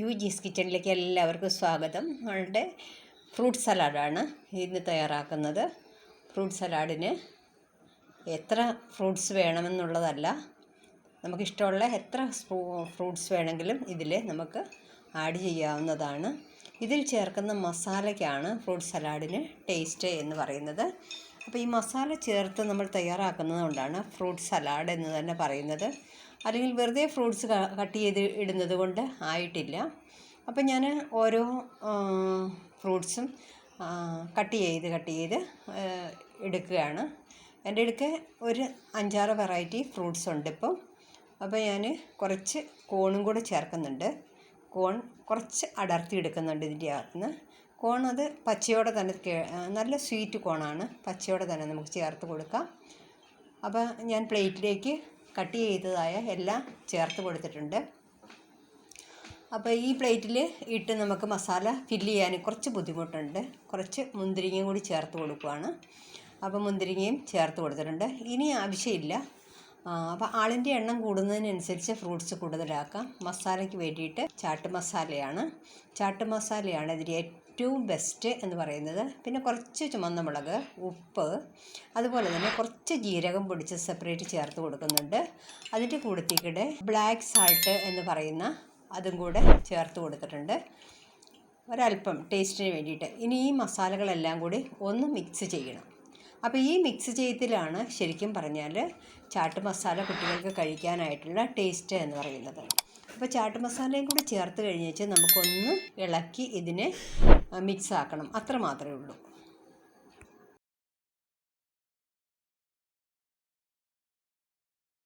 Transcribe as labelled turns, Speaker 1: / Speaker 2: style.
Speaker 1: യുജീസ് കിച്ചണിലേക്ക് എല്ലാവർക്കും സ്വാഗതം. നമ്മളുടെ ഫ്രൂട്ട് സലാഡാണ് ഇന്ന് തയ്യാറാക്കുന്നത്. ഫ്രൂട്ട് സലാഡിന് എത്ര ഫ്രൂട്ട്സ് വേണമെന്നുള്ളതല്ല, നമുക്കിഷ്ടമുള്ള എത്ര ഫ്രൂട്ട്സ് വേണമെങ്കിലും ഇതിൽ നമുക്ക് ആഡ് ചെയ്യാവുന്നതാണ്. ഇതിൽ ചേർക്കുന്ന മസാലയ്ക്കാണ് ഫ്രൂട്ട് സലാഡിന് ടേസ്റ്റ് എന്ന് പറയുന്നത്. അപ്പോൾ ഈ മസാല ചേർത്ത് നമ്മൾ തയ്യാറാക്കുന്നത് കൊണ്ടാണ് ഫ്രൂട്ട് സലാഡ് എന്ന് തന്നെ പറയുന്നത്. അല്ലെങ്കിൽ വെറുതെ ഫ്രൂട്ട്സ് കട്ട് ചെയ്ത് ഇടുന്നത് കൊണ്ട് ആയിട്ടില്ല. അപ്പം ഞാൻ ഓരോ ഫ്രൂട്ട്സും കട്ട് ചെയ്ത് എടുക്കുകയാണ്. എൻ്റെ അടുക്ക് ഒരു 5-6 വെറൈറ്റി ഫ്രൂട്ട്സ് ഉണ്ട് ഇപ്പം. അപ്പോൾ ഞാൻ കുറച്ച് കോണും കൂടെ ചേർക്കുന്നുണ്ട്. കോൺ കുറച്ച് അടർത്തി എടുക്കുന്നുണ്ട് ഇതിൻ്റെ അകത്തുനിന്ന്. കോൺ അത് പച്ചയോടെ തന്നെ, നല്ല സ്വീറ്റ് കോണാണ്, പച്ചയോടെ തന്നെ നമുക്ക് ചേർത്ത് കൊടുക്കാം. അപ്പോൾ ഞാൻ പ്ലേറ്റിലേക്ക് കട്ട് ചെയ്തതായ എല്ലാം ചേർത്ത് കൊടുത്തിട്ടുണ്ട്. അപ്പോൾ ഈ പ്ലേറ്റിൽ ഇട്ട് നമുക്ക് മസാല ഫില്ല് ചെയ്യാൻ കുറച്ച് ബുദ്ധിമുട്ടുണ്ട്. കുറച്ച് മുന്തിരിങ്ങയും കൂടി ചേർത്ത് കൊടുക്കുകയാണ്. അപ്പോൾ മുന്തിരിങ്ങയും ചേർത്ത് കൊടുത്തിട്ടുണ്ട്. ഇനി ആവശ്യമില്ല. അപ്പോൾ ആളിൻ്റെ എണ്ണം കൂടുന്നതിനനുസരിച്ച് ഫ്രൂട്ട്സ് കൂടുതലാക്കാം. മസാലയ്ക്ക് വേണ്ടിയിട്ട് ചാട്ട് മസാലയാണ് ഇതിൽ ഏറ്റവും ബെസ്റ്റ് എന്ന് പറയുന്നത്. പിന്നെ കുറച്ച് ചുമന്ന മുളക്, ഉപ്പ്, അതുപോലെ തന്നെ കുറച്ച് ജീരകം പൊടിച്ച് സെപ്പറേറ്റ് ചേർത്ത് കൊടുക്കുന്നുണ്ട്. അതിൻ്റെ കൂടത്തേക്കിടെ ബ്ലാക്ക് സാൾട്ട് എന്ന് പറയുന്ന അതും കൂടെ ചേർത്ത് കൊടുത്തിട്ടുണ്ട്, ഒരല്പം ടേസ്റ്റിന് വേണ്ടിയിട്ട്. ഇനി ഈ മസാലകളെല്ലാം കൂടി ഒന്ന് മിക്സ് ചെയ്യണം. അപ്പോൾ ഈ മിക്സ് ചെയ്യത്തിലാണ് ശരിക്കും പറഞ്ഞാൽ ചാട്ട് മസാല കുട്ടികൾക്ക് കഴിക്കാനായിട്ടുള്ള ടേസ്റ്റ് എന്ന് പറയുന്നത്. അപ്പോൾ ചാട്ട് മസാലയും കൂടി ചേർത്ത് കഴിഞ്ഞേച്ച് നമുക്കൊന്ന് ഇളക്കി ഇതിനെ മിക്സ് ആക്കണം, അത്ര മാത്രമേ ഉള്ളൂ.